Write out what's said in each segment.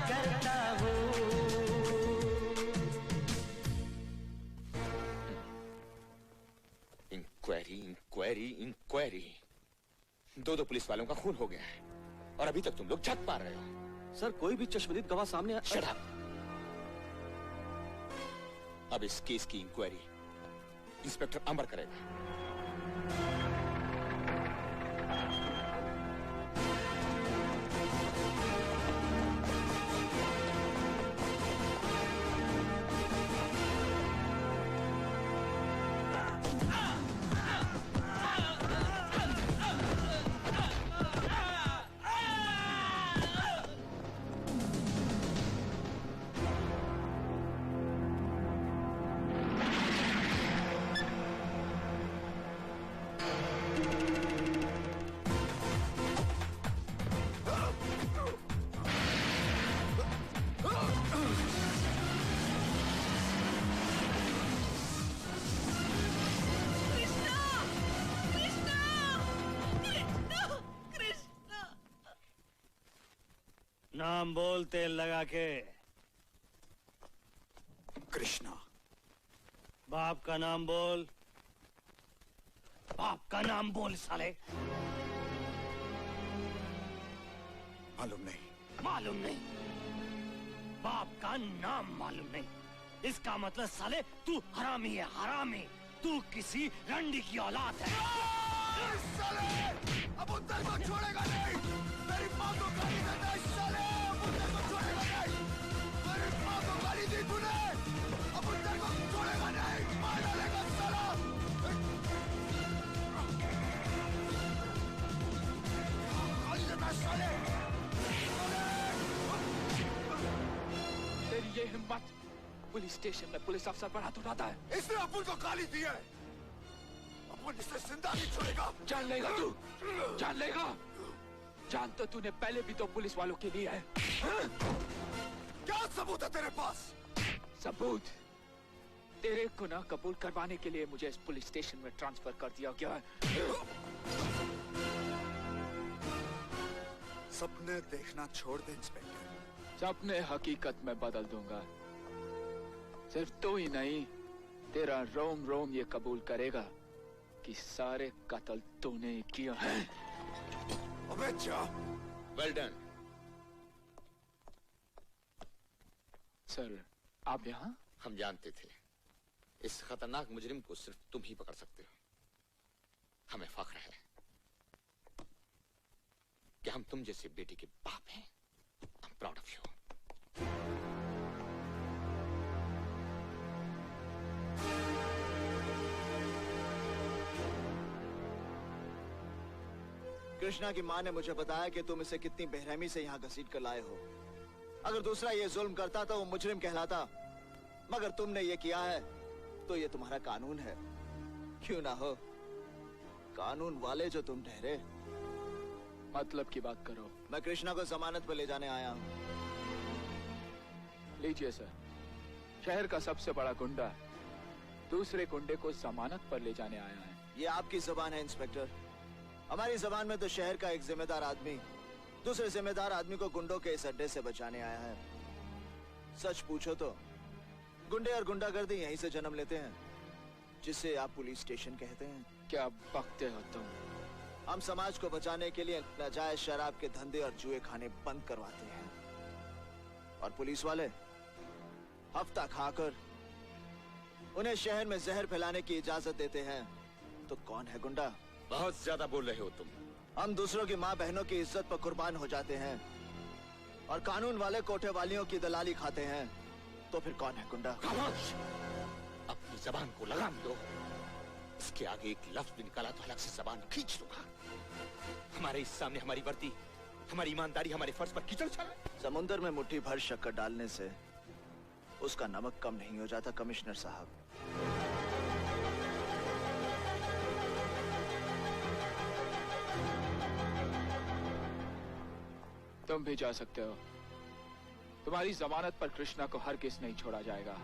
करता हूँ। Inquiry inquiry inquiry, दो पुलिस वालों का खून हो गया है और अभी तक तुम लोग झक पा रहे हो। सर कोई भी चश्मदीद गवाह सामने शट अप। अब इस केस की इंक्वायरी इंस्पेक्टर अमर करेगा। नाम बोल तेल लगा के। कृष्णा। बाप का नाम बोल। बाप का नाम बोल साले। मालूम नहीं। मालूम नहीं? बाप का नाम मालूम नहीं? इसका मतलब साले तू हरामी है, हरामी। तू किसी रंडी की औलाद है। साले अब उत्तर को छोड़ेगा नहीं। मेरी माँ को गाली देता है साले, अब उत्तर को छोड़ेगा नहीं। मेरी माँ को गाली दी तूने, अब उत्तर को छोड़ेगा नहीं, मार डालेगा साला। गाली देता है साले। तेरी ये हिम्मत पुलिस स्टेशन में पुलिस अफसर पर हाथ उठाता है। इसने अपन को गाली दी है, अपन इसे जिंदा नहीं छोड़ेगा। जान लेगा तू, जान लेगा। जान तो तूने पहले भी तो पुलिस वालों के लिए है। क्या सबूत है तेरे पास? सबूत? तेरे गुनाह कबूल करवाने के लिए मुझे इस पुलिस स्टेशन में ट्रांसफर कर दिया गया है। सपने देखना छोड़ दे इंस्पेक्टर। सपने हकीकत में बदल दूंगा। सिर्फ तू ही नहीं, तेरा रोम रोम ये कबूल करेगा कि सारे कत्ल तूने किया है। अबे जा। Well done. सर आप यहाँ? हम जानते थे इस खतरनाक मुजरिम को सिर्फ तुम ही पकड़ सकते हो। हमें फख्र है कि हम तुम जैसे बेटे के बाप हैं। I am proud of you. Krishna की माँ ने मुझे बताया कि तुम इसे कितनी बेरहमी से यहाँ घसीट कर लाए हो। अगर दूसरा ये जुल्म करता तो वो मुजरिम कहलाता, मगर तुमने ये किया है तो ये तुम्हारा कानून है। क्यों ना हो, कानून वाले जो तुम ठहरे। मतलब की बात करो। मैं कृष्णा को जमानत पर ले जाने आया हूँ। लीजिए सर, शहर का सबसे बड़ा गुंडा दूसरे गुंडे को जमानत पर ले जाने आया है। ये आपकी जुबान है इंस्पेक्टर। हमारी जबान में तो शहर का एक जिम्मेदार आदमी दूसरे जिम्मेदार आदमी को गुंडों के इस अड्डे से बचाने आया है। सच पूछो तो गुंडे और गुंडागर्दी यहीं से जन्म लेते हैं, जिसे आप पुलिस स्टेशन कहते हैं। क्या बकते हो तुम? हम समाज को बचाने के लिए नाजायज शराब के धंधे और जुए खाने बंद करवाते हैं, और पुलिस वाले हफ्ता खाकर उन्हें शहर में जहर फैलाने की इजाजत देते हैं। तो कौन है गुंडा? बहुत ज्यादा बोल रहे हो तुम। हम दूसरों की माँ बहनों की इज्जत पर कुर्बान हो जाते हैं, और कानून वाले कोठे वालियों की दलाली खाते हैं। तो फिर कौन है गुंडा? खामोश! अपनी जबान को लगाम दो। इसके आगे एक लफ्ज भी निकाला तो अलग से जबान खींच दूंगा। हमारे इस सामने हमारी वर्दी, हमारी ईमानदारी, हमारे फर्ज पर कीचड़ चल रहा है। समुंदर में मुट्ठी भर शक्कर डालने से उसका नमक कम नहीं हो जाता कमिश्नर साहब। तुम भी जा सकते हो। तुम्हारी जमानत पर कृष्णा को हरगिज़ नहीं छोड़ा जाएगा।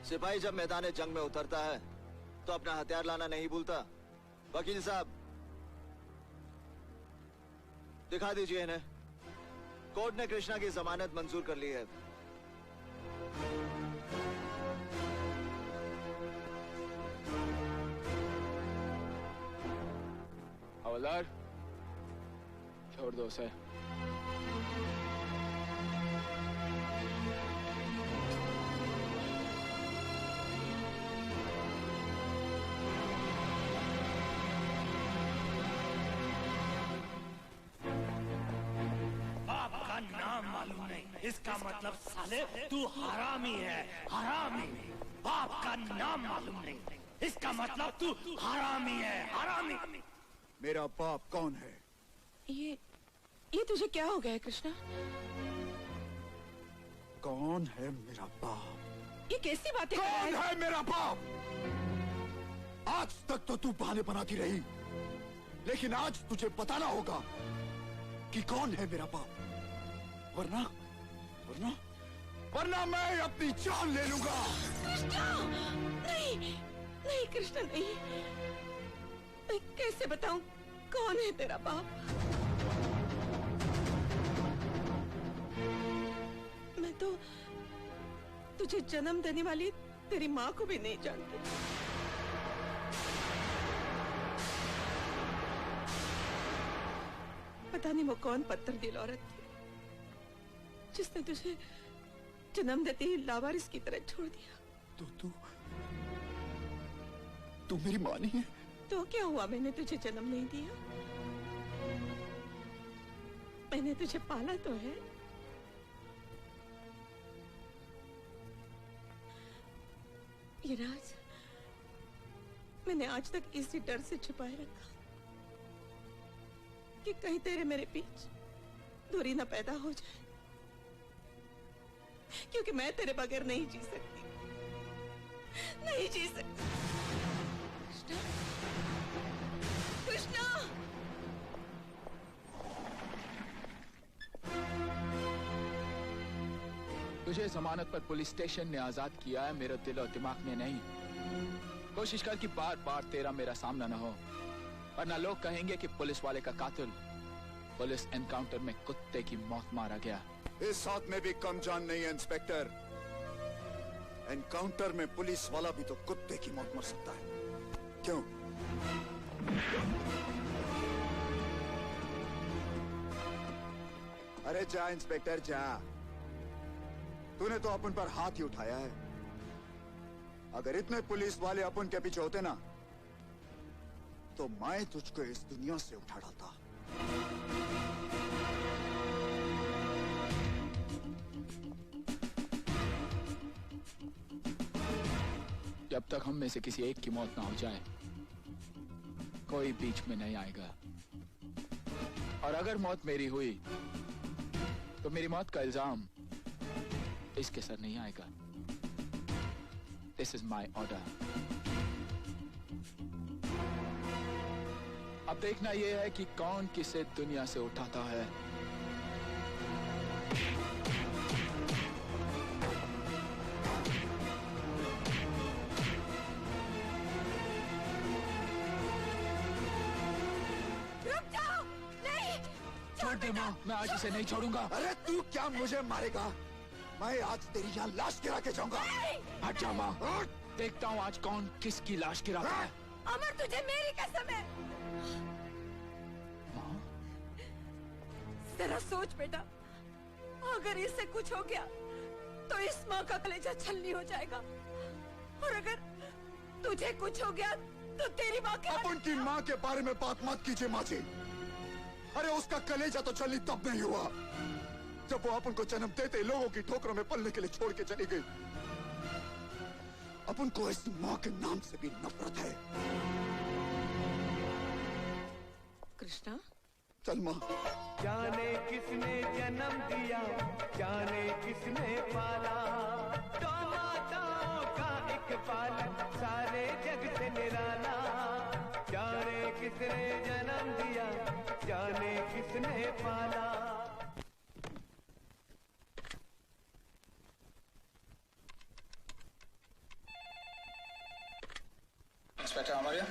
सिपाही जब मैदान जंग में उतरता है तो अपना हथियार लाना नहीं भूलता। वकील साहब, दिखा दीजिए इन्हें। कोर्ट ने कृष्णा की जमानत मंजूर कर ली है। हवलदार, छोड़ दो उसे। बाप का नाम मालूम नहीं, इसका मतलब साले तू हरामी है, हरामी। बाप का नाम मालूम नहीं, इसका मतलब तू हरामी है, हरामी। मेरा बाप कौन है? ये तुझे क्या हो गया है कृष्णा? कौन है मेरा बाप? ये कैसी बातें कर रहा कौन है? है मेरा बाप? आज तक तो तू बहाने बनाती रही, लेकिन आज तुझे बताना होगा कि कौन है मेरा बाप, वरना वरना वरना मैं अपनी जान ले लूंगा। कृष्णा, नहीं, नहीं कृष्णा नहीं। मैं कैसे बताऊं कौन है तेरा बाप? मैं तो तुझे जन्म देने वाली तेरी माँ को भी नहीं जानती। पता नहीं वो कौन पत्थर दिल औरत थी जिसने तुझे जन्म देते ही लावारिस की तरह छोड़ दिया। तो तू मेरी माँ नहीं है? तो क्या हुआ, मैंने तुझे जन्म नहीं दिया? मैंने तुझे पाला तो है। ये राज मैंने आज तक इसी डर से छुपाए रखा कि कहीं तेरे मेरे बीच दूरी ना पैदा हो जाए, क्योंकि मैं तेरे बगैर नहीं जी सकती, नहीं जी सकती। कृष्णा, कृष्णा! तुझे जमानत पर पुलिस स्टेशन ने आजाद किया है, मेरे दिल और दिमाग ने नहीं। कोशिश कर कि बार बार तेरा मेरा सामना न हो, वरना लोग कहेंगे कि पुलिस वाले का कातिल पुलिस एनकाउंटर में कुत्ते की मौत मारा गया। इस हाथ में भी कम जान नहीं है इंस्पेक्टर। एनकाउंटर में पुलिस वाला भी तो कुत्ते की मौत मर सकता है। क्यों? अरे जा इंस्पेक्टर जा, तूने तो अपन पर हाथ ही उठाया है। अगर इतने पुलिस वाले अपन के पीछे होते ना, तो मैं तुझको इस दुनिया से उठा डालता। जब तक हम में से किसी एक की मौत ना हो जाए, कोई बीच में नहीं आएगा। और अगर मौत मेरी हुई, तो मेरी मौत का इल्जाम इसके सर नहीं आएगा। This is my order. अब देखना यह है कि कौन किसे दुनिया से उठाता है। रुक जाओ! नहीं! छोड़ दे माँ, मैं आज इसे नहीं छोड़ूंगा। अरे तू क्या मुझे मारेगा? मैं आज तेरी यहाँ लाश गिरा के जाऊंगा। हट जा माँ, देखता हूँ आज कौन किसकी लाश गिराता है। अमर, तुझे मेरी कसम है। माँ, जरा सोच बेटा, अगर इससे कुछ हो गया तो इस माँ का कलेजा छलनी हो जाएगा, और अगर तुझे कुछ हो गया तो तेरी माँ के अपन की माँ के बारे में बात मत कीजिए माँ जी। अरे उसका कलेजा तो छलनी तब नहीं हुआ जब वो अपन को जन्म देते लोगों की ठोकरों में पलने के लिए छोड़ के चली गई। अपन को इस माँ के नाम से भी नफरत है। कृष्णा, चल माँ। जाने किसने जन्म दिया, जाने किसने पाला, माताओं का एक पालन सारे जग से निराला। जाने किसने जन्म दिया, जाने किसने पाला। इंस्पेक्टर आमरिया,